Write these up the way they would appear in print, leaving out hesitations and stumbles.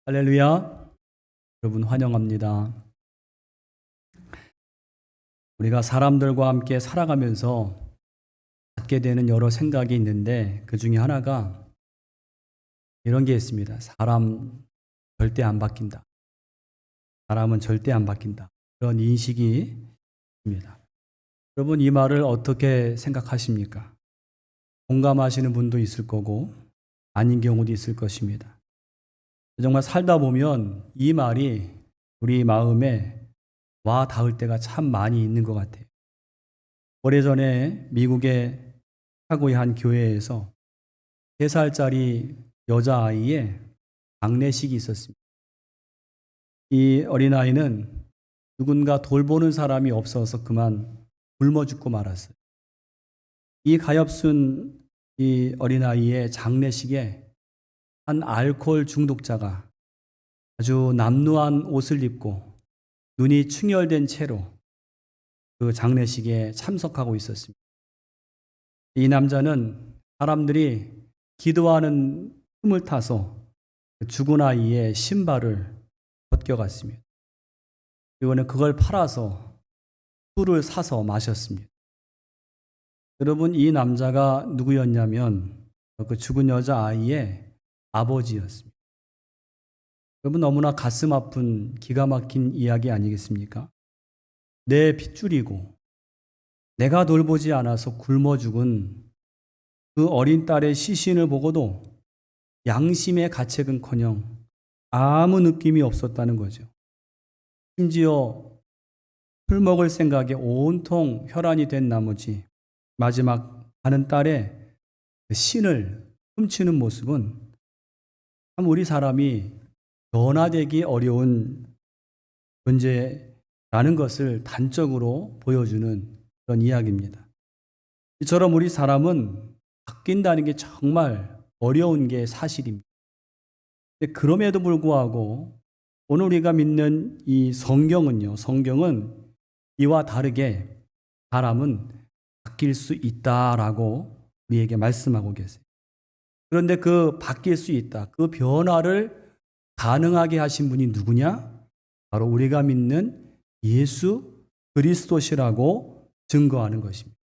할렐루야. 여러분 환영합니다. 우리가 사람들과 함께 살아가면서 갖게 되는 여러 생각이 있는데 그 중에 하나가 이런 게 있습니다. 사람 절대 안 바뀐다. 사람은 절대 안 바뀐다. 그런 인식이 있습니다. 여러분 이 말을 어떻게 생각하십니까? 공감하시는 분도 있을 거고 아닌 경우도 있을 것입니다. 정말 살다 보면 이 말이 우리 마음에 와 닿을 때가 참 많이 있는 것 같아요. 오래전에 미국의 시카고의 한 교회에서 3살짜리 여자아이의 장례식이 있었습니다. 이 어린아이는 누군가 돌보는 사람이 없어서 그만 굶어 죽고 말았어요. 이 가엾은 이 어린아이의 장례식에 한 알코올 중독자가 아주 남루한 옷을 입고 눈이 충혈된 채로 그 장례식에 참석하고 있었습니다. 이 남자는 사람들이 기도하는 틈을 타서 죽은 아이의 신발을 벗겨갔습니다. 그리고는 그걸 팔아서 술을 사서 마셨습니다. 여러분 이 남자가 누구였냐면 그 죽은 여자아이의 아버지였습니다. 여러분 너무나 가슴 아픈 기가 막힌 이야기 아니겠습니까? 내 핏줄이고 내가 돌보지 않아서 굶어 죽은 그 어린 딸의 시신을 보고도 양심의 가책은커녕 아무 느낌이 없었다는 거죠. 심지어 술 먹을 생각에 온통 혈안이 된 나머지 마지막 가는 딸의 그 신을 훔치는 모습은 참 우리 사람이 변화되기 어려운 존재라는 것을 단적으로 보여주는 그런 이야기입니다. 이처럼 우리 사람은 바뀐다는 게 정말 어려운 게 사실입니다. 그럼에도 불구하고 오늘 우리가 믿는 이 성경은요, 성경은 이와 다르게 사람은 바뀔 수 있다라고 우리에게 말씀하고 계세요. 그런데 그 바뀔 수 있다, 그 변화를 가능하게 하신 분이 누구냐? 바로 우리가 믿는 예수 그리스도시라고 증거하는 것입니다.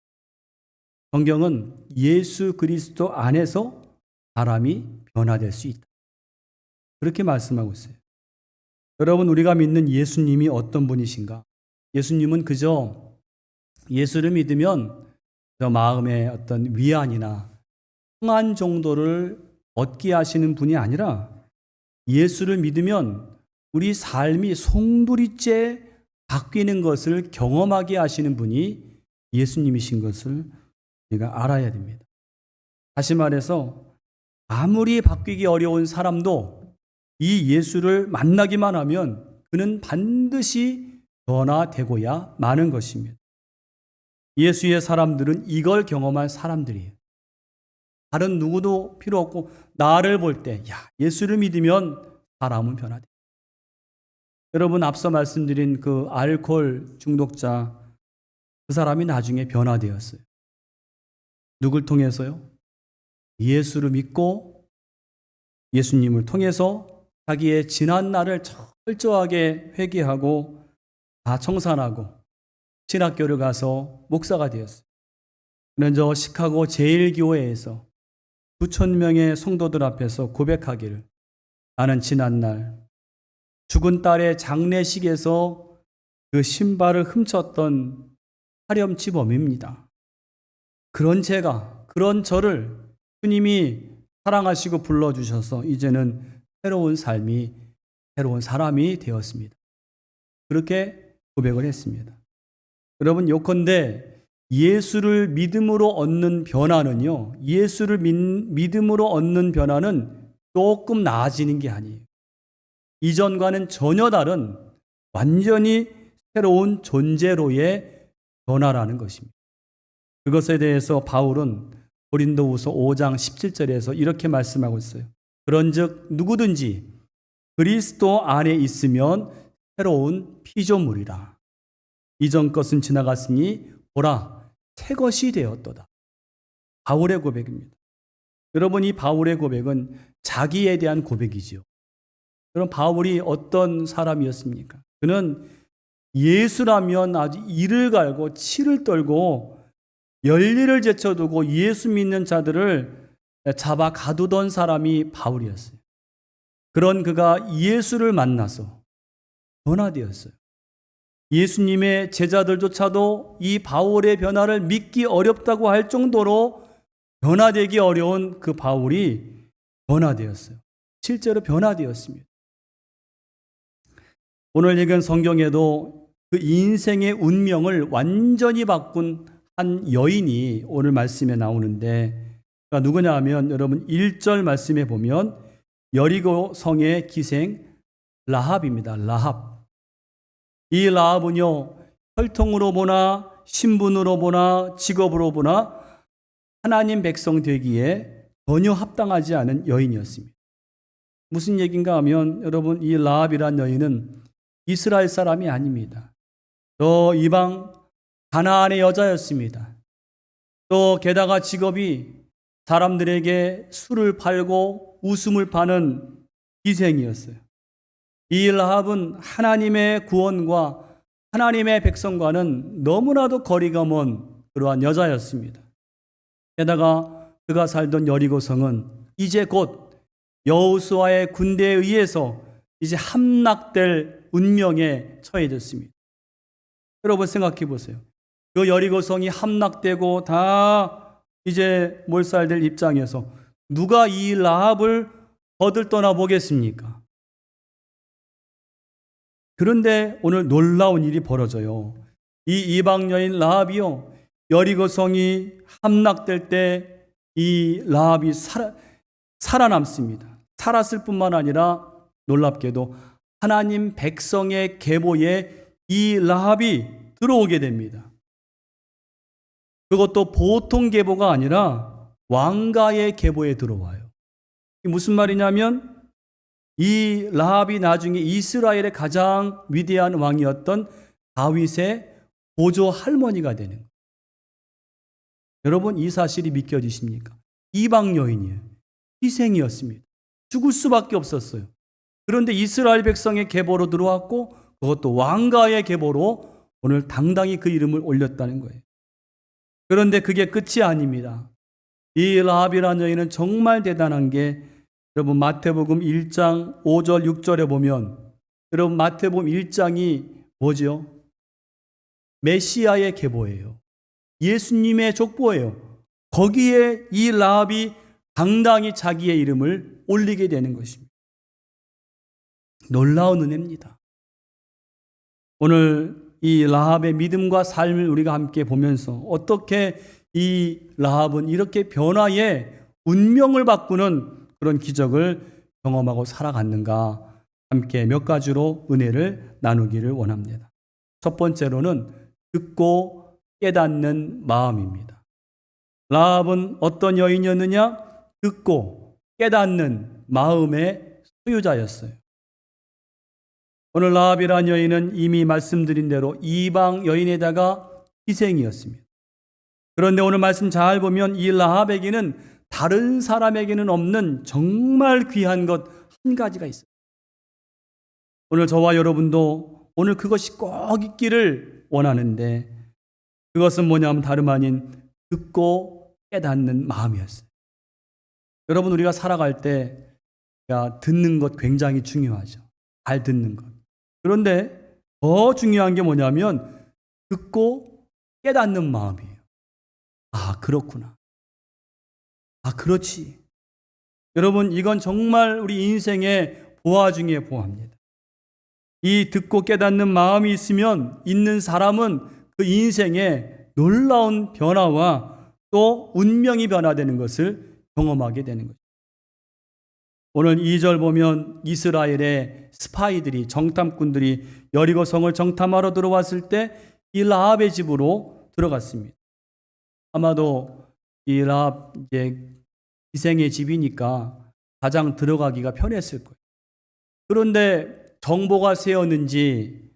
성경은 예수 그리스도 안에서 사람이 변화될 수 있다. 그렇게 말씀하고 있어요. 여러분 우리가 믿는 예수님이 어떤 분이신가? 예수님은 그저 예수를 믿으면 저 마음의 어떤 위안이나 평안 정도를 얻게 하시는 분이 아니라 예수를 믿으면 우리 삶이 송두리째 바뀌는 것을 경험하게 하시는 분이 예수님이신 것을 우리가 알아야 됩니다. 다시 말해서 아무리 바뀌기 어려운 사람도 이 예수를 만나기만 하면 그는 반드시 변화되고야 마는 것입니다. 예수의 사람들은 이걸 경험한 사람들이에요. 다른 누구도 필요 없고 나를 볼 때 예수를 믿으면 사람은 변화돼. 여러분 앞서 말씀드린 그 알코올 중독자 그 사람이 나중에 변화되었어요. 누굴 통해서요? 예수를 믿고 예수님을 통해서 자기의 지난 날을 철저하게 회개하고 다 청산하고 신학교를 가서 목사가 되었어요. 그는 저 시카고 제1교회에서 수천 명의 성도들 앞에서 고백하기를 나는 지난날 죽은 딸의 장례식에서 그 신발을 훔쳤던 파렴치범입니다. 그런 제가, 그런 저를 주님이 사랑하시고 불러주셔서 이제는 새로운 삶이, 새로운 사람이 되었습니다. 그렇게 고백을 했습니다. 여러분 요컨대 예수를 믿음으로 얻는 변화는요, 예수를 믿음으로 얻는 변화는 조금 나아지는 게 아니에요. 이전과는 전혀 다른 완전히 새로운 존재로의 변화라는 것입니다. 그것에 대해서 바울은 고린도후서 5장 17절에서 이렇게 말씀하고 있어요. 그런즉 누구든지 그리스도 안에 있으면 새로운 피조물이라. 이전 것은 지나갔으니 보라 새 것이 되었도다. 바울의 고백입니다. 여러분 이 바울의 고백은 자기에 대한 고백이지요. 그럼 바울이 어떤 사람이었습니까? 그는 예수라면 아주 이를 갈고 치를 떨고 열리를 제쳐두고 예수 믿는 자들을 잡아 가두던 사람이 바울이었어요. 그런 그가 예수를 만나서 변화되었어요. 예수님의 제자들조차도 이 바울의 변화를 믿기 어렵다고 할 정도로 변화되기 어려운 그 바울이 변화되었어요. 실제로 변화되었습니다. 오늘 읽은 성경에도 그 인생의 운명을 완전히 바꾼 한 여인이 오늘 말씀에 나오는데 그가 누구냐 하면 여러분 1절 말씀에 보면 여리고 성의 기생 라합입니다. 라합. 이 라합은요, 혈통으로 보나 신분으로 보나 직업으로 보나 하나님 백성 되기에 전혀 합당하지 않은 여인이었습니다. 무슨 얘기인가 하면 여러분 이 라합이란 여인은 이스라엘 사람이 아닙니다. 또 이방 가나안의 여자였습니다. 또 게다가 직업이 사람들에게 술을 팔고 웃음을 파는 기생이었어요. 이 라합은 하나님의 구원과 하나님의 백성과는 너무나도 거리가 먼 그러한 여자였습니다. 게다가 그가 살던 여리고성은 이제 곧 여호수아의 군대에 의해서 이제 함락될 운명에 처해졌습니다. 여러분 생각해 보세요. 그 여리고성이 함락되고 다 이제 몰살될 입장에서 누가 이 라합을 거들떠나 보겠습니까? 그런데 오늘 놀라운 일이 벌어져요. 이 이방 여인 라합이요, 여리고성이 함락될 때 이 라합이 살아남습니다. 살았을 뿐만 아니라 놀랍게도 하나님 백성의 계보에 이 라합이 들어오게 됩니다. 그것도 보통 계보가 아니라 왕가의 계보에 들어와요. 이게 무슨 말이냐면 이 라합이 나중에 이스라엘의 가장 위대한 왕이었던 다윗의 보조 할머니가 되는 거예요. 여러분 이 사실이 믿겨지십니까? 이방 여인이에요. 희생이었습니다. 죽을 수밖에 없었어요. 그런데 이스라엘 백성의 계보로 들어왔고 그것도 왕가의 계보로 오늘 당당히 그 이름을 올렸다는 거예요. 그런데 그게 끝이 아닙니다. 이 라합이라는 여인은 정말 대단한 게 여러분 마태복음 1장 5절 6절에 보면 여러분 마태복음 1장이 뭐죠? 메시아의 계보예요. 예수님의 족보예요. 거기에 이 라합이 당당히 자기의 이름을 올리게 되는 것입니다. 놀라운 은혜입니다. 오늘 이 라합의 믿음과 삶을 우리가 함께 보면서 어떻게 이 라합은 이렇게 변화의 운명을 바꾸는 그런 기적을 경험하고 살아갔는가 함께 몇 가지로 은혜를 나누기를 원합니다. 첫 번째로는 듣고 깨닫는 마음입니다. 라합은 어떤 여인이었느냐? 듣고 깨닫는 마음의 소유자였어요. 오늘 라합이라는 여인은 이미 말씀드린 대로 이방 여인에다가 희생이었습니다. 그런데 오늘 말씀 잘 보면 이 라합에게는 다른 사람에게는 없는 정말 귀한 것 한 가지가 있어요. 오늘 저와 여러분도 오늘 그것이 꼭 있기를 원하는데 그것은 뭐냐면 다름 아닌 듣고 깨닫는 마음이었어요. 여러분 우리가 살아갈 때 듣는 것 굉장히 중요하죠. 잘 듣는 것. 그런데 더 중요한 게 뭐냐면 듣고 깨닫는 마음이에요. 아, 그렇구나. 아, 그렇지. 여러분 이건 정말 우리 인생의 보화 중에 보화입니다. 이 듣고 깨닫는 마음이 있는 사람은 그 인생에 놀라운 변화와 또 운명이 변화되는 것을 경험하게 되는 거죠. 오늘 2절 보면 이스라엘의 스파이들이 정탐꾼들이 여리고성을 정탐하러 들어왔을 때 이 라합의 집으로 들어갔습니다. 아마도 이 라합 이제 희생의 집이니까 가장 들어가기가 편했을 거예요. 그런데 정보가 새었는지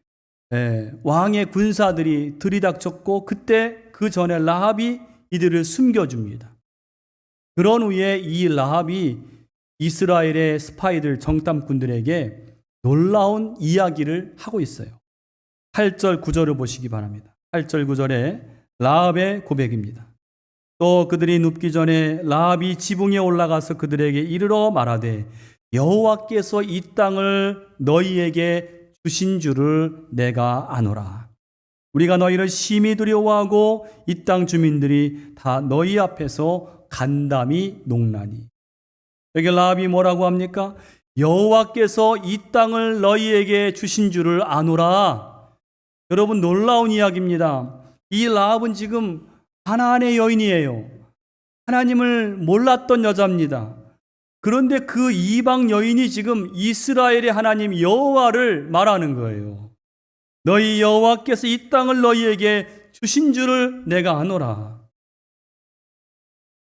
왕의 군사들이 들이닥쳤고 그때 그 전에 라합이 이들을 숨겨줍니다. 그런 후에 이 라합이 이스라엘의 스파이들, 정탐꾼들에게 놀라운 이야기를 하고 있어요. 8절 9절을 보시기 바랍니다. 8절 9절에 라합의 고백입니다. 또 그들이 눕기 전에 라합이 지붕에 올라가서 그들에게 이르러 말하되 여호와께서 이 땅을 너희에게 주신 줄을 내가 아노라. 우리가 너희를 심히 두려워하고 이 땅 주민들이 다 너희 앞에서 간담이 녹나니. 여기 라합이 뭐라고 합니까? 여호와께서 이 땅을 너희에게 주신 줄을 아노라. 여러분, 놀라운 이야기입니다. 이 라합은 지금 가나안의 여인이에요. 하나님을 몰랐던 여자입니다. 그런데 그 이방 여인이 지금 이스라엘의 하나님 여호와를 말하는 거예요. 너희 여호와께서 이 땅을 너희에게 주신 줄을 내가 아노라.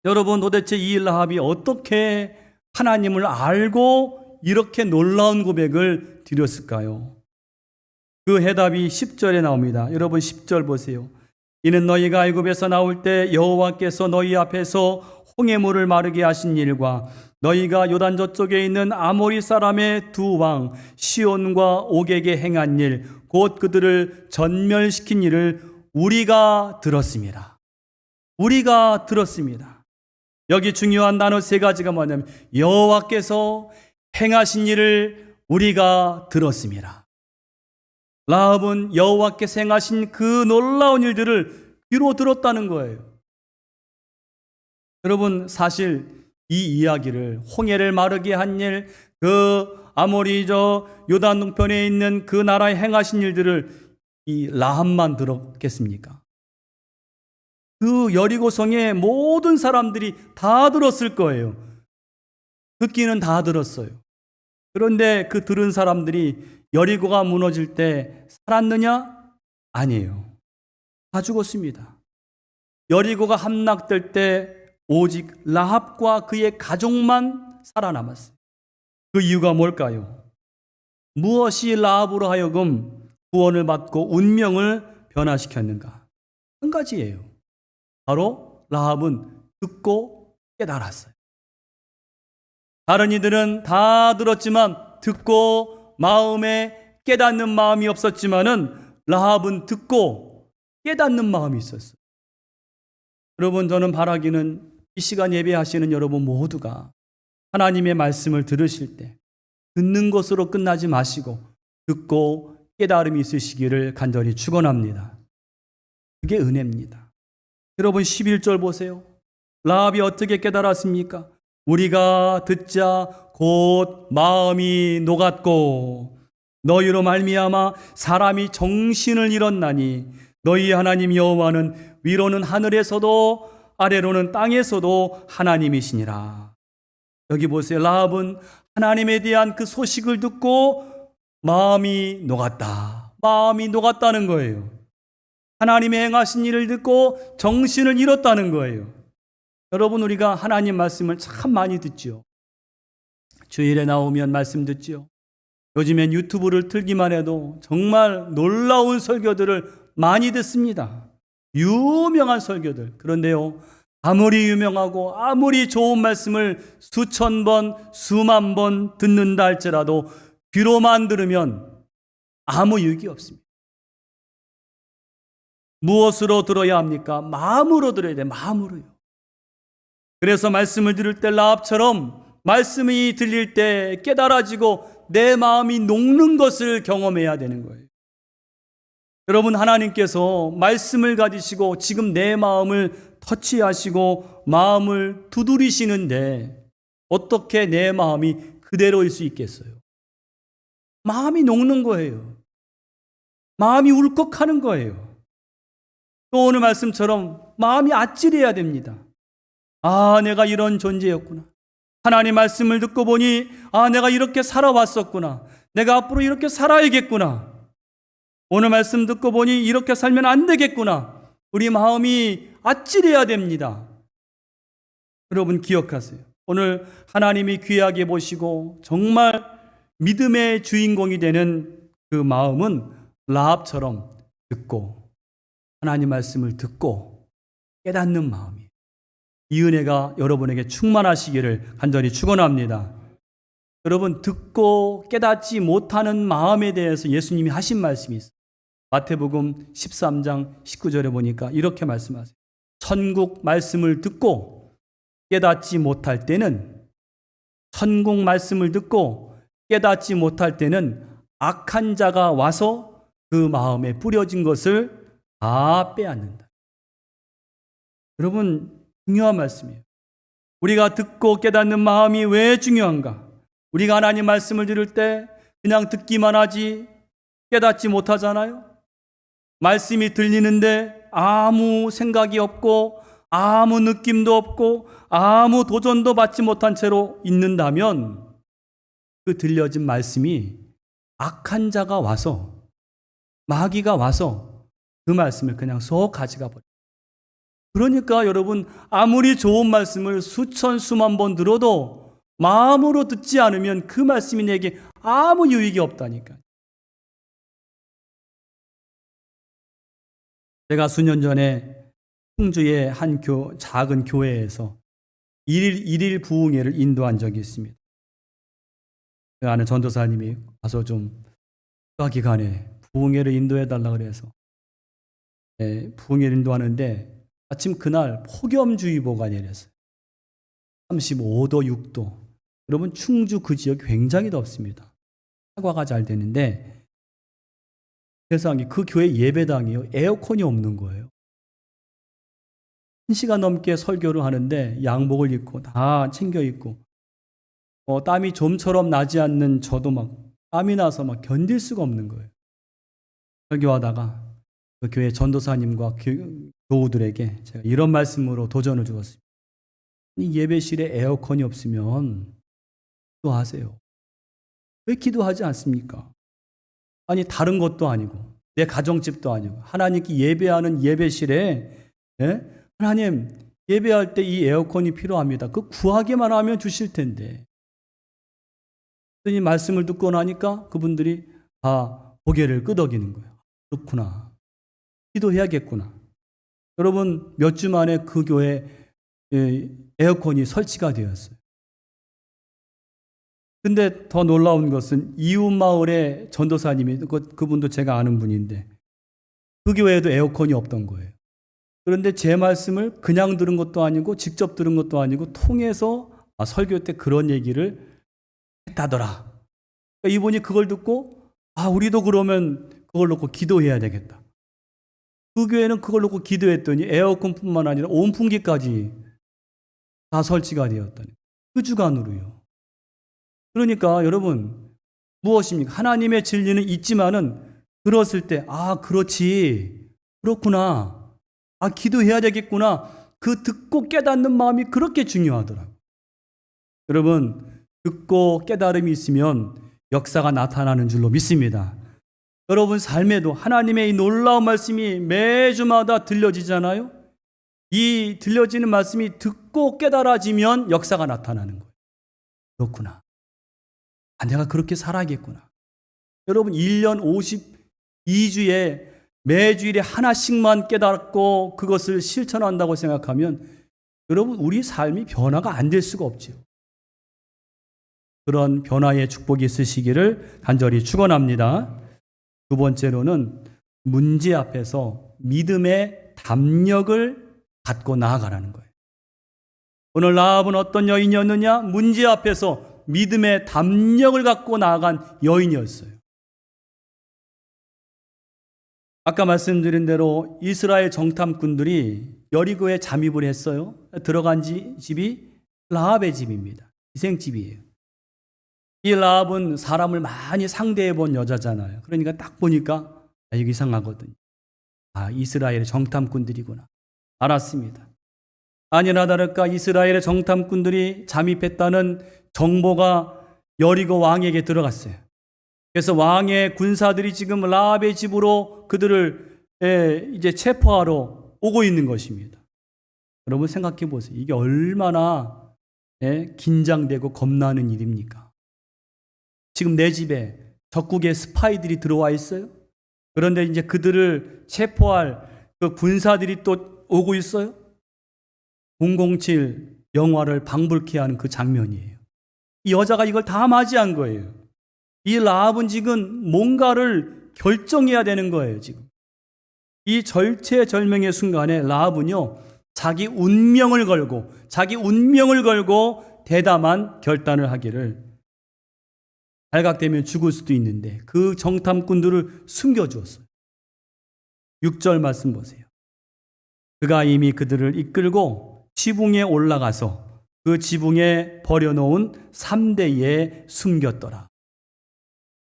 여러분, 도대체 이 라합이 어떻게 하나님을 알고 이렇게 놀라운 고백을 드렸을까요? 그 해답이 10절에 나옵니다. 여러분, 10절 보세요. 이는 너희가 애굽에서 나올 때 여호와께서 너희 앞에서 홍해물을 마르게 하신 일과 너희가 요단 저쪽에 있는 아모리 사람의 두 왕 시온과 옥에게 행한 일, 곧 그들을 전멸시킨 일을 우리가 들었습니다. 우리가 들었습니다. 여기 중요한 단어 세 가지가 뭐냐면 여호와께서 행하신 일을 우리가 들었습니다. 라합은 여호와께서 행하신 그 놀라운 일들을 귀로 들었다는 거예요. 여러분, 사실 이 이야기를 홍해를 마르게 한 일, 그 아모리 요단 동편에 있는 그 나라에 행하신 일들을 이 라합만 들었겠습니까? 그 여리고 성의 모든 사람들이 다 들었을 거예요. 듣기는 다 들었어요. 그런데 그 들은 사람들이 여리고가 무너질 때 살았느냐? 아니에요. 다 죽었습니다. 여리고가 함락될 때 오직 라합과 그의 가족만 살아남았어요. 그 이유가 뭘까요? 무엇이 라합으로 하여금 구원을 받고 운명을 변화시켰는가? 한 가지예요. 바로 라합은 듣고 깨달았어요. 다른 이들은 다 들었지만 듣고 마음에 깨닫는 마음이 없었지만은 라합은 듣고 깨닫는 마음이 있었어요. 여러분, 저는 바라기는 이 시간 예배하시는 여러분 모두가 하나님의 말씀을 들으실 때 듣는 것으로 끝나지 마시고 듣고 깨달음이 있으시기를 간절히 축원합니다. 그게 은혜입니다. 여러분, 11절 보세요. 라합이 어떻게 깨달았습니까? 우리가 듣자 곧 마음이 녹았고 너희로 말미암아 사람이 정신을 잃었나니 너희 하나님 여호와는 위로는 하늘에서도 아래로는 땅에서도 하나님이시니라. 여기 보세요. 라합은 하나님에 대한 그 소식을 듣고 마음이 녹았다. 마음이 녹았다는 거예요. 하나님의 행하신 일을 듣고 정신을 잃었다는 거예요. 여러분, 우리가 하나님 말씀을 참 많이 듣죠. 주일에 나오면 말씀 듣죠. 요즘엔 유튜브를 틀기만 해도 정말 놀라운 설교들을 많이 듣습니다. 유명한 설교들. 그런데요, 아무리 유명하고 아무리 좋은 말씀을 수천 번, 수만 번 듣는다 할지라도 귀로만 들으면 아무 유익이 없습니다. 무엇으로 들어야 합니까? 마음으로 들어야 돼요. 마음으로요. 그래서 말씀을 들을 때 라합처럼 말씀이 들릴 때 깨달아지고 내 마음이 녹는 것을 경험해야 되는 거예요. 여러분, 하나님께서 말씀을 가지시고 지금 내 마음을 터치하시고 마음을 두드리시는데 어떻게 내 마음이 그대로일 수 있겠어요? 마음이 녹는 거예요. 마음이 울컥하는 거예요. 또 오늘 말씀처럼 마음이 아찔해야 됩니다. 아, 내가 이런 존재였구나. 하나님 말씀을 듣고 보니 내가 이렇게 살아왔었구나. 내가 앞으로 이렇게 살아야겠구나. 오늘 말씀 듣고 보니 이렇게 살면 안 되겠구나. 우리 마음이 아찔해야 됩니다. 여러분, 기억하세요. 오늘 하나님이 귀하게 보시고 정말 믿음의 주인공이 되는 그 마음은 라합처럼 듣고 하나님 말씀을 듣고 깨닫는 마음이에요. 이 은혜가 여러분에게 충만하시기를 간절히 축원합니다. 여러분, 듣고 깨닫지 못하는 마음에 대해서 예수님이 하신 말씀이 있어요. 마태복음 13장 19절에 보니까 이렇게 말씀하세요. 천국 말씀을 듣고 깨닫지 못할 때는, 천국 말씀을 듣고 깨닫지 못할 때는 악한 자가 와서 그 마음에 뿌려진 것을 다 빼앗는다. 여러분, 중요한 말씀이에요. 우리가 듣고 깨닫는 마음이 왜 중요한가? 우리가 하나님 말씀을 들을 때 그냥 듣기만 하지 깨닫지 못하잖아요. 말씀이 들리는데 아무 생각이 없고 아무 느낌도 없고 아무 도전도 받지 못한 채로 있는다면 그 들려진 말씀이 악한 자가 와서, 마귀가 와서 그 말씀을 그냥 쏙 가져가 버려요. 그러니까 여러분, 아무리 좋은 말씀을 수천 수만 번 들어도 마음으로 듣지 않으면 그 말씀이 내게 아무 유익이 없다니까. 제가 수년 전에 충주의 한 작은 교회에서 일일 부흥회를 인도한 적이 있습니다. 그 아는 전도사님이 가서 좀 기간에 부흥회를 인도해달라 그래서 부흥회를 인도하는데 마침 그날 폭염주의보가 내렸어요. 35도, 6도. 여러분, 충주 그 지역 굉장히 덥습니다. 사과가 잘 되는데 세상에 그 교회 예배당이요, 에어컨이 없는 거예요. 1시간 넘게 설교를 하는데 양복을 입고 다 챙겨 입고 땀이 좀처럼 나지 않는 저도 막 땀이 나서 막 견딜 수가 없는 거예요. 설교하다가 그 교회 전도사님과 교우들에게 제가 이런 말씀으로 도전을 주었습니다. 이 예배실에 에어컨이 없으면 기도하세요. 왜 기도하지 않습니까? 아니, 다른 것도 아니고 내 가정집도 아니고 하나님께 예배하는 예배실에 하나님, 예배할 때 이 에어컨이 필요합니다. 그 구하기만 하면 주실 텐데. 그랬더니 말씀을 듣고 나니까 그분들이 고개를 끄덕이는 거예요. 그렇구나. 기도해야겠구나. 여러분, 몇 주 만에 그 교회 에어컨이 설치가 되었어요. 근데 더 놀라운 것은 이웃 마을의 전도사님이, 그분도 제가 아는 분인데 그 교회에도 에어컨이 없던 거예요. 그런데 제 말씀을 그냥 들은 것도 아니고 직접 들은 것도 아니고 통해서 설교 때 그런 얘기를 했다더라. 그러니까 이분이 그걸 듣고 우리도 그러면 그걸 놓고 기도해야 되겠다. 그 교회는 그걸 놓고 기도했더니 에어컨뿐만 아니라 온풍기까지 다 설치가 되었다니. 그 주간으로요. 그러니까 여러분, 무엇입니까? 하나님의 진리는 있지만은 들었을 때 그렇지, 그렇구나, 기도해야 되겠구나, 그 듣고 깨닫는 마음이 그렇게 중요하더라고요. 여러분, 듣고 깨달음이 있으면 역사가 나타나는 줄로 믿습니다. 여러분 삶에도 하나님의 이 놀라운 말씀이 매주마다 들려지잖아요. 이 들려지는 말씀이 듣고 깨달아지면 역사가 나타나는 거예요. 그렇구나. 내가 그렇게 살아야겠구나. 여러분, 1년 52주에 매주일에 하나씩만 깨닫고 그것을 실천한다고 생각하면 여러분, 우리 삶이 변화가 안 될 수가 없죠. 그런 변화의 축복이 있으시기를 간절히 축원합니다. 두 번째로는 문제 앞에서 믿음의 담력을 갖고 나아가라는 거예요. 오늘 라합은 어떤 여인이었느냐? 문제 앞에서 믿음의 담력을 갖고 나아간 여인이었어요. 아까 말씀드린 대로 이스라엘 정탐꾼들이 여리고에 잠입을 했어요. 들어간 집이 라합의 집입니다. 희생집이에요. 이 라합은 사람을 많이 상대해 본 여자잖아요. 그러니까 딱 보니까 이거 이상하거든요. 이스라엘의 정탐꾼들이구나. 알았습니다. 아니나 다를까 이스라엘의 정탐꾼들이 잠입했다는 정보가 여리고 왕에게 들어갔어요. 그래서 왕의 군사들이 지금 라합의 집으로 그들을 이제 체포하러 오고 있는 것입니다. 여러분 생각해 보세요. 이게 얼마나 긴장되고 겁나는 일입니까? 지금 내 집에 적국의 스파이들이 들어와 있어요. 그런데 이제 그들을 체포할 그 군사들이 또 오고 있어요. 007 영화를 방불케 하는 그 장면이에요. 이 여자가 이걸 다 맞이한 거예요. 이 라합은 지금 뭔가를 결정해야 되는 거예요, 지금. 이 절체절명의 순간에 라합은요, 자기 운명을 걸고 대담한 결단을 하기를, 발각되면 죽을 수도 있는데 그 정탐꾼들을 숨겨주었어요. 6절 말씀 보세요. 그가 이미 그들을 이끌고 지붕에 올라가서 그 지붕에 버려놓은 3대에 숨겼더라.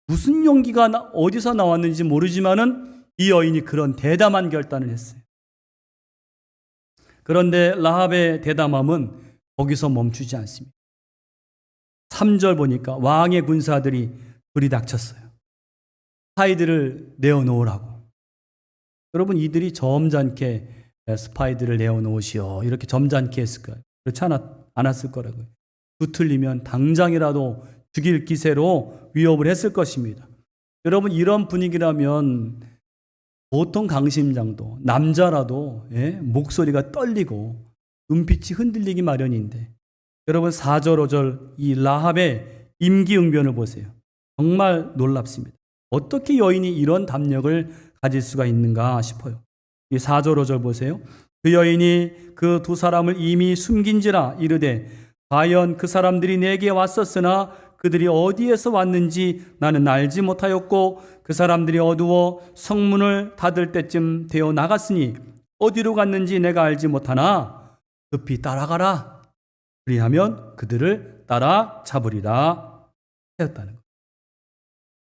무슨 용기가 어디서 나왔는지 모르지만은 이 여인이 그런 대담한 결단을 했어요. 그런데 라합의 대담함은 거기서 멈추지 않습니다. 3절 보니까 왕의 군사들이 들이닥쳤어요. 스파이들을 내어놓으라고. 여러분, 이들이 점잖게 스파이들을 내어놓으시오, 이렇게 점잖게 했을까요? 그렇지 않았을 거라고요. 붙들리면 당장이라도 죽일 기세로 위협을 했을 것입니다. 여러분, 이런 분위기라면 보통 강심장도, 남자라도 목소리가 떨리고 눈빛이 흔들리기 마련인데, 여러분 4절 5절 이 라합의 임기응변을 보세요. 정말 놀랍습니다. 어떻게 여인이 이런 담력을 가질 수가 있는가 싶어요. 이 4절 5절 보세요. 그 여인이 그 두 사람을 이미 숨긴지라 이르되 과연 그 사람들이 내게 왔었으나 그들이 어디에서 왔는지 나는 알지 못하였고 그 사람들이 어두워 성문을 닫을 때쯤 되어 나갔으니 어디로 갔는지 내가 알지 못하나 급히 따라가라. 그리하면 그들을 따라 잡으리라 하였다는 거예요.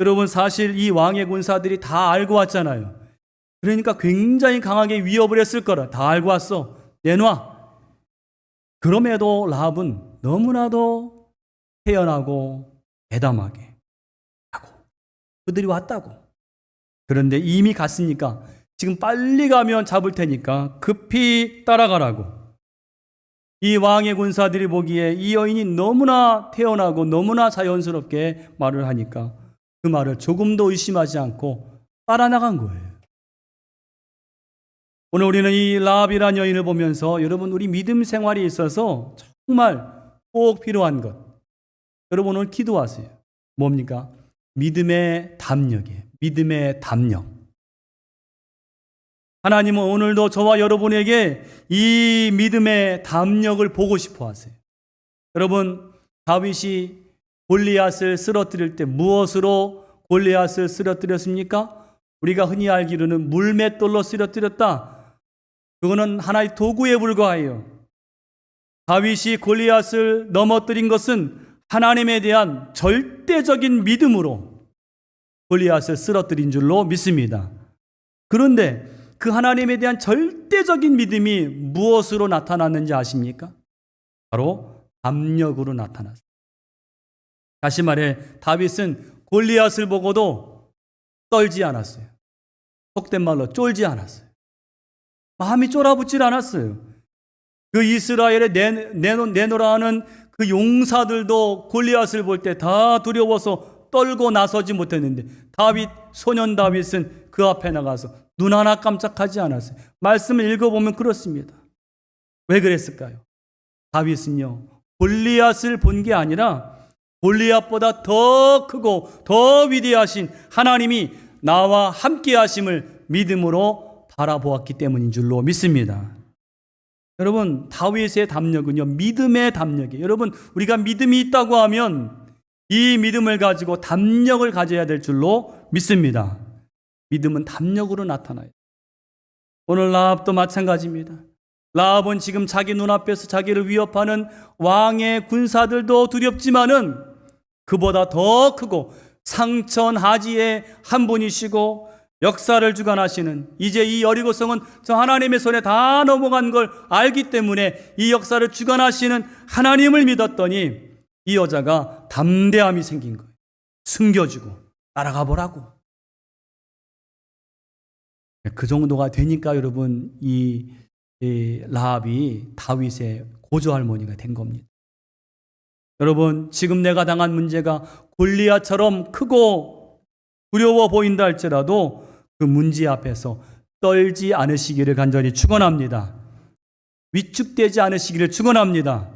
여러분, 사실 이 왕의 군사들이 다 알고 왔잖아요. 그러니까 굉장히 강하게 위협을 했을 거라. 다 알고 왔어. 내놔. 그럼에도 라합은 너무나도 태연하고 대담하게 하고, 그들이 왔다고. 그런데 이미 갔으니까 지금 빨리 가면 잡을 테니까 급히 따라가라고. 이 왕의 군사들이 보기에 이 여인이 너무나 태연하고 너무나 자연스럽게 말을 하니까 그 말을 조금도 의심하지 않고 따라 나간 거예요. 오늘 우리는 이 라합이라는 여인을 보면서 여러분, 우리 믿음 생활에 있어서 정말 꼭 필요한 것, 여러분 오늘 기도하세요. 뭡니까? 믿음의 담력이에요. 믿음의 담력. 하나님은 오늘도 저와 여러분에게 이 믿음의 담력을 보고 싶어 하세요. 여러분, 다윗이 골리앗을 쓰러뜨릴 때 무엇으로 골리앗을 쓰러뜨렸습니까? 우리가 흔히 알기로는 물맷돌로 쓰러뜨렸다. 그거는 하나의 도구에 불과해요. 다윗이 골리앗을 넘어뜨린 것은 하나님에 대한 절대적인 믿음으로 골리앗을 쓰러뜨린 줄로 믿습니다. 그런데 그 하나님에 대한 절대적인 믿음이 무엇으로 나타났는지 아십니까? 바로 담력으로 나타났어요. 다시 말해, 다윗은 골리앗을 보고도 떨지 않았어요. 속된 말로 쫄지 않았어요. 마음이 쫄아붙질 않았어요. 그 이스라엘에 내노라 하는 그 용사들도 골리앗을 볼 때 다 두려워서 떨고 나서지 못했는데, 소년 다윗은 그 앞에 나가서 눈 하나 깜짝하지 않았어요. 말씀을 읽어보면 그렇습니다. 왜 그랬을까요? 다윗은요, 골리앗을 본 게 아니라 골리앗보다 더 크고 더 위대하신 하나님이 나와 함께 하심을 믿음으로 바라보았기 때문인 줄로 믿습니다. 여러분, 다윗의 담력은요, 믿음의 담력이에요. 여러분, 우리가 믿음이 있다고 하면 이 믿음을 가지고 담력을 가져야 될 줄로 믿습니다. 믿음은 담력으로 나타나요. 오늘 라합도 마찬가지입니다. 라합은 지금 자기 눈앞에서 자기를 위협하는 왕의 군사들도 두렵지만은 그보다 더 크고 상천하지의 한 분이시고 역사를 주관하시는, 이제 이 여리고성은 저 하나님의 손에 다 넘어간 걸 알기 때문에 이 역사를 주관하시는 하나님을 믿었더니 이 여자가 담대함이 생긴 거예요. 숨겨주고 따라가 보라고. 그 정도가 되니까 여러분, 이 라합이 다윗의 고조할머니가 된 겁니다. 여러분, 지금 내가 당한 문제가 골리앗처럼 크고 두려워 보인다 할지라도 그 문제 앞에서 떨지 않으시기를 간절히 축원합니다. 위축되지 않으시기를 축원합니다.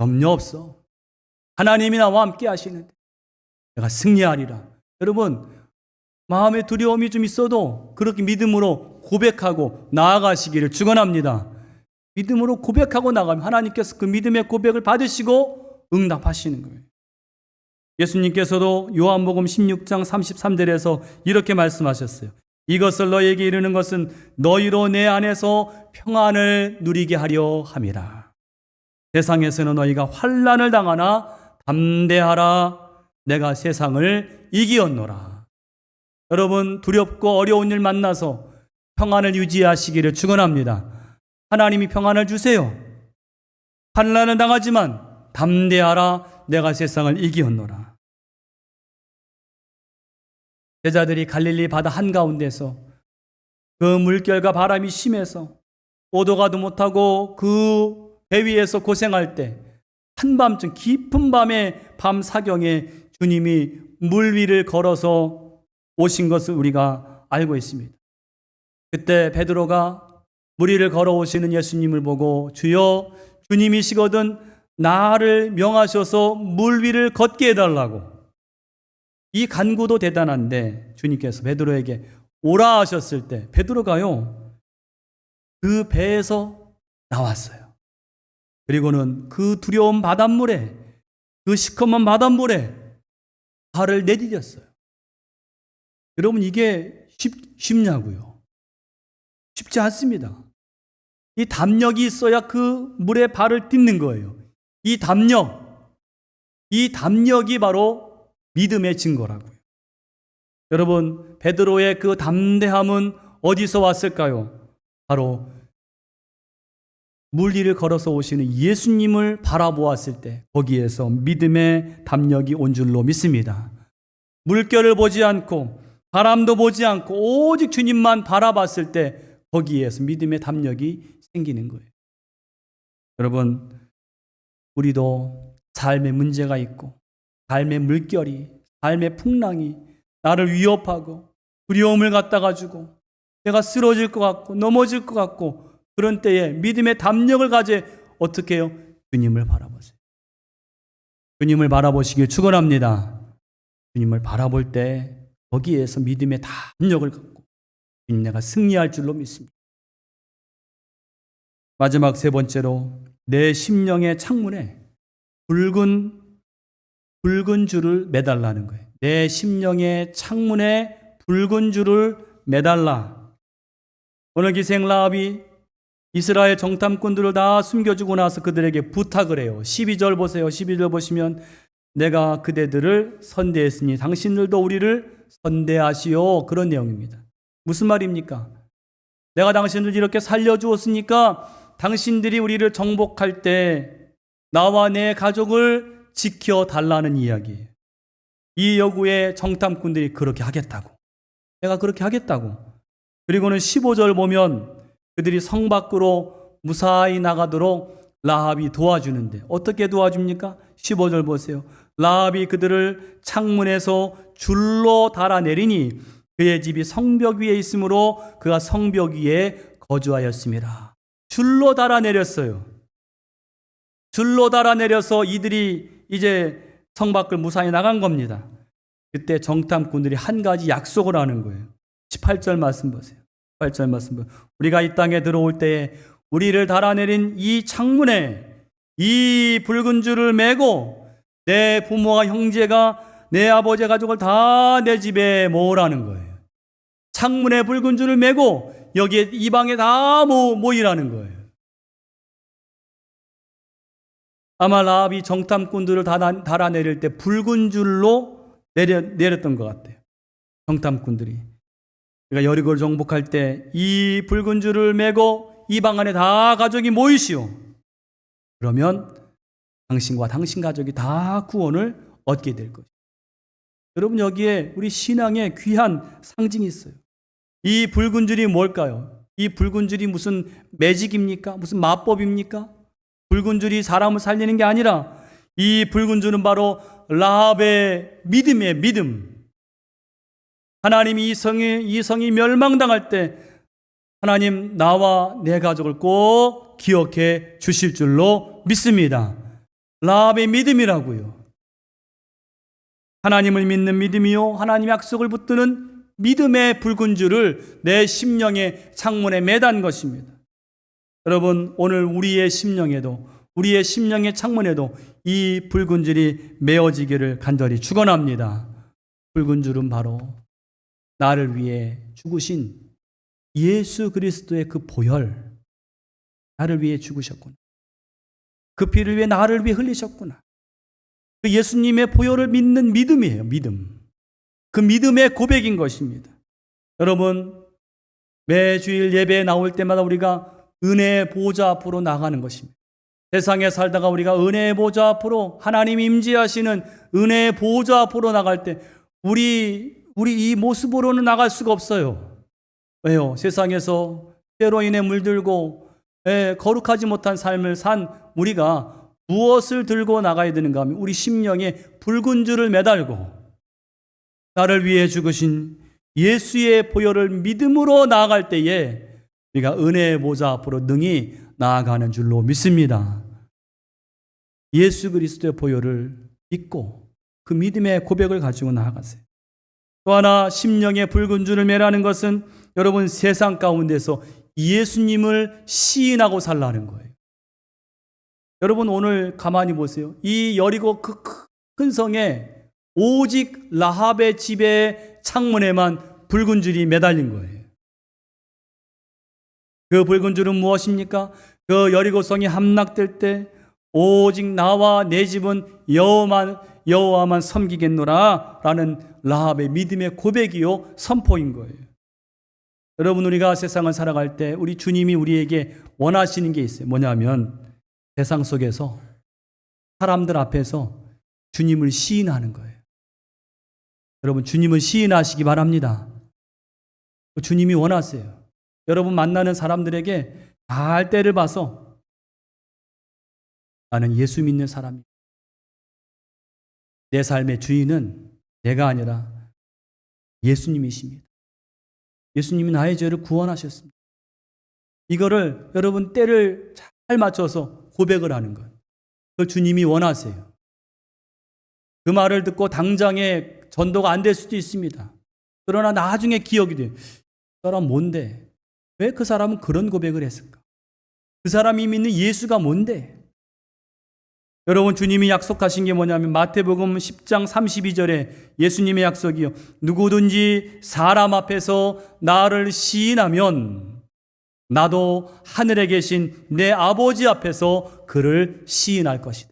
염려 없어. 하나님이 나와 함께 하시는데 내가 승리하리라. 여러분, 마음에 두려움이 좀 있어도 그렇게 믿음으로 고백하고 나아가시기를 축원합니다. 믿음으로 고백하고 나가면 하나님께서 그 믿음의 고백을 받으시고 응답하시는 거예요. 예수님께서도 요한복음 16장 33절에서 이렇게 말씀하셨어요. 이것을 너희에게 이르는 것은 너희로 내 안에서 평안을 누리게 하려 함이라. 세상에서는 너희가 환난을 당하나 담대하라. 내가 세상을 이기었노라. 여러분, 두렵고 어려운 일 만나서 평안을 유지하시기를 축원합니다. 하나님이 평안을 주세요. 환난을 당하지만 담대하라. 내가 세상을 이기었노라. 제자들이 갈릴리 바다 한가운데서 그 물결과 바람이 심해서 오도가도 못하고 그 배 위에서 고생할 때 한밤중 깊은 밤에 밤 사경에 주님이 물 위를 걸어서 오신 것을 우리가 알고 있습니다. 그때 베드로가 물 위를 걸어오시는 예수님을 보고 주여, 주님이시거든 나를 명하셔서 물 위를 걷게 해달라고. 이 간구도 대단한데 주님께서 베드로에게 오라 하셨을 때 베드로가요, 그 배에서 나왔어요. 그리고는 그 두려운 바닷물에, 그 시커먼 바닷물에 발을 내디뎠어요. 여러분, 이게 쉽냐고요? 쉽지 않습니다. 이 담력이 있어야 그 물에 발을 딛는 거예요. 이 담력이 바로 믿음의 증거라고요. 여러분, 베드로의 그 담대함은 어디서 왔을까요? 바로 물 위를 걸어서 오시는 예수님을 바라보았을 때 거기에서 믿음의 담력이 온 줄로 믿습니다. 물결을 보지 않고 바람도 보지 않고 오직 주님만 바라봤을 때 거기에서 믿음의 담력이 생기는 거예요. 여러분, 우리도 삶의 문제가 있고 삶의 물결이, 삶의 풍랑이 나를 위협하고 두려움을 갖다가 주고 내가 쓰러질 것 같고 넘어질 것 같고 그런 때에 믿음의 담력을 가져 어떻게 해요? 주님을 바라보세요. 주님을 바라보시길 축원합니다. 주님을 바라볼 때 거기에서 믿음의 담력을 갖고 주님, 내가 승리할 줄로 믿습니다. 마지막 세 번째로 내 심령의 창문에 붉은 줄을 매달라는 거예요. 내 심령의 창문에 붉은 줄을 매달라. 오늘 기생 라합이 이스라엘 정탐꾼들을 다 숨겨주고 나서 그들에게 부탁을 해요. 12절 보세요. 12절 보시면 내가 그대들을 선대했으니 당신들도 우리를 선대하시오. 그런 내용입니다. 무슨 말입니까? 내가 당신들 이렇게 살려주었으니까 당신들이 우리를 정복할 때 나와 내 가족을 지켜달라는 이야기예요. 이 요구에 정탐꾼들이 그렇게 하겠다고. 내가 그렇게 하겠다고. 그리고는 15절 보면 그들이 성 밖으로 무사히 나가도록 라합이 도와주는데 어떻게 도와줍니까? 15절 보세요. 라합이 그들을 창문에서 줄로 달아내리니 그의 집이 성벽 위에 있으므로 그가 성벽 위에 거주하였습니다. 줄로 달아내렸어요. 줄로 달아내려서 이들이 이제 성 밖을 무사히 나간 겁니다. 그때 정탐꾼들이 한 가지 약속을 하는 거예요. 18절 말씀 보세요. 18절 말씀 보세요. 우리가 이 땅에 들어올 때에 우리를 달아내린 이 창문에 이 붉은 줄을 메고 내 부모와 형제가 내 아버지 가족을 다 내 집에 모으라는 거예요. 창문에 붉은 줄을 메고 여기에 이방에 다 모이라는 거예요. 아마 라합이 정탐꾼들을 달아내릴 때 붉은 줄로 내렸던 것 같아요. 정탐꾼들이. 그러니까 여리고를 정복할 때 이 붉은 줄을 메고 이방 안에 다 가족이 모이시오. 그러면 당신과 당신 가족이 다 구원을 얻게 될 것이죠. 여러분, 여기에 우리 신앙의 귀한 상징이 있어요. 이 붉은 줄이 뭘까요? 이 붉은 줄이 무슨 매직입니까? 무슨 마법입니까? 붉은 줄이 사람을 살리는 게 아니라 이 붉은 줄은 바로 라합의 믿음의 믿음. 하나님이 이 성이 멸망당할 때 하나님 나와 내 가족을 꼭 기억해 주실 줄로 믿습니다. 라합의 믿음이라고요. 하나님을 믿는 믿음이요 하나님 약속을 붙드는 믿음의 붉은 줄을 내 심령의 창문에 매단 것입니다. 여러분, 오늘 우리의 심령에도, 우리의 심령의 창문에도 이 붉은 줄이 메어지기를 간절히 축원합니다. 붉은 줄은 바로 나를 위해 죽으신 예수 그리스도의 그 보혈, 나를 위해 죽으셨구나. 그 피를 위해 나를 위해 흘리셨구나. 그 예수님의 보혈을 믿는 믿음이에요. 믿음. 그 믿음의 고백인 것입니다. 여러분, 매주일 예배에 나올 때마다 우리가 은혜의 보좌 앞으로 나가는 것입니다. 세상에 살다가 우리가 은혜의 보좌 앞으로, 하나님 임재하시는 은혜의 보좌 앞으로 나갈 때 우리 이 모습으로는 나갈 수가 없어요. 왜요? 세상에서 때로 인해 물들고 거룩하지 못한 삶을 산 우리가 무엇을 들고 나가야 되는가 하면 우리 심령에 붉은 줄을 매달고 나를 위해 죽으신 예수의 보혈을 믿음으로 나아갈 때에 우리가 은혜의 보좌 앞으로 능히 나아가는 줄로 믿습니다. 예수 그리스도의 보혈을 믿고 그 믿음의 고백을 가지고 나아가세요. 또 하나 심령의 붉은 줄을 매라는 것은 여러분 세상 가운데서 예수님을 시인하고 살라는 거예요. 여러분 오늘 가만히 보세요. 이 여리고 그 큰 성에 오직 라합의 집의 창문에만 붉은 줄이 매달린 거예요. 그 붉은 줄은 무엇입니까? 그 여리고 성이 함락될 때 오직 나와 내 집은 여호와만 섬기겠노라 라는 라합의 믿음의 고백이요 선포인 거예요. 여러분 우리가 세상을 살아갈 때 우리 주님이 우리에게 원하시는 게 있어요. 뭐냐면 세상 속에서 사람들 앞에서 주님을 시인하는 거예요. 여러분 주님을 시인하시기 바랍니다. 주님이 원하세요. 여러분 만나는 사람들에게 잘 때를 봐서 나는 예수 믿는 사람이다. 내 삶의 주인은 내가 아니라 예수님이십니다. 예수님이 나의 죄를 구원하셨습니다. 이거를 여러분 때를 잘 맞춰서 고백을 하는 것. 그걸 주님이 원하세요. 그 말을 듣고 당장에 전도가 안 될 수도 있습니다. 그러나 나중에 기억이 돼요. 그 사람 뭔데? 왜 그 사람은 그런 고백을 했을까? 그 사람이 믿는 예수가 뭔데? 여러분 주님이 약속하신 게 뭐냐면 마태복음 10장 32절에 예수님의 약속이요. 누구든지 사람 앞에서 나를 시인하면 나도 하늘에 계신 내 아버지 앞에서 그를 시인할 것이다.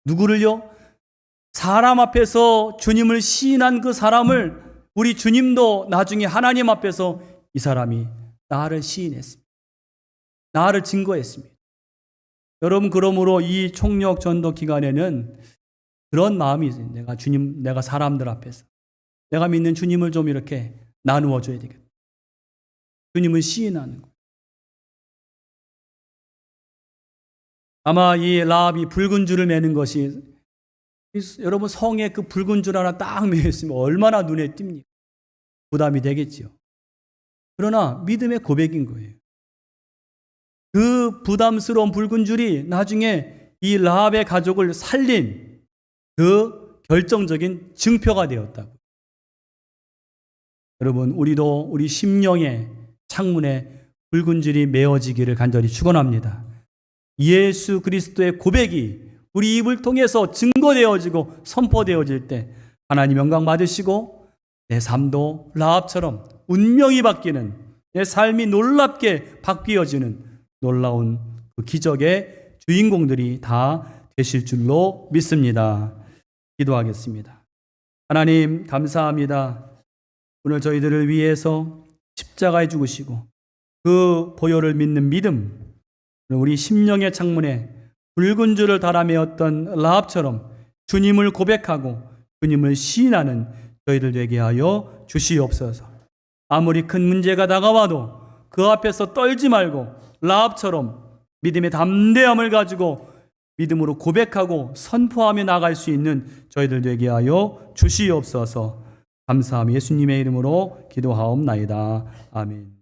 누구를요? 사람 앞에서 주님을 시인한 그 사람을 우리 주님도 나중에 하나님 앞에서 이 사람이 나를 시인했습니다. 나를 증거했습니다. 여러분 그러므로 이 총력 전도 기간에는 그런 마음이 있어요. 내가 사람들 앞에서 내가 믿는 주님을 좀 이렇게 나누어 줘야 되겠다. 주님을 시인하는 것. 아마 이 라합이 붉은 줄을 매는 것이 여러분 성에 그 붉은 줄 하나 딱 매여 있으면 얼마나 눈에 띕니까? 부담이 되겠지요. 그러나 믿음의 고백인 거예요. 그 부담스러운 붉은 줄이 나중에 이 라합의 가족을 살린 그 결정적인 증표가 되었다고. 여러분 우리도 우리 심령의 창문에 붉은 줄이 메어지기를 간절히 축원합니다. 예수 그리스도의 고백이 우리 입을 통해서 증거되어지고 선포되어질 때 하나님 영광 받으시고 내 삶도 라합처럼 운명이 바뀌는 내 삶이 놀랍게 바뀌어지는 놀라운 그 기적의 주인공들이 다 되실 줄로 믿습니다. 기도하겠습니다. 하나님 감사합니다. 오늘 저희들을 위해서 십자가에 죽으시고 그 보혈을 믿는 믿음, 우리 심령의 창문에 붉은 줄을 달아매었던 라합처럼 주님을 고백하고 주님을 시인하는 저희들 되게 하여 주시옵소서. 아무리 큰 문제가 다가와도 그 앞에서 떨지 말고 라합처럼 믿음의 담대함을 가지고 믿음으로 고백하고 선포하며 나갈 수 있는 저희들 되게 하여 주시옵소서. 감사함 예수님의 이름으로 기도하옵나이다. 아멘.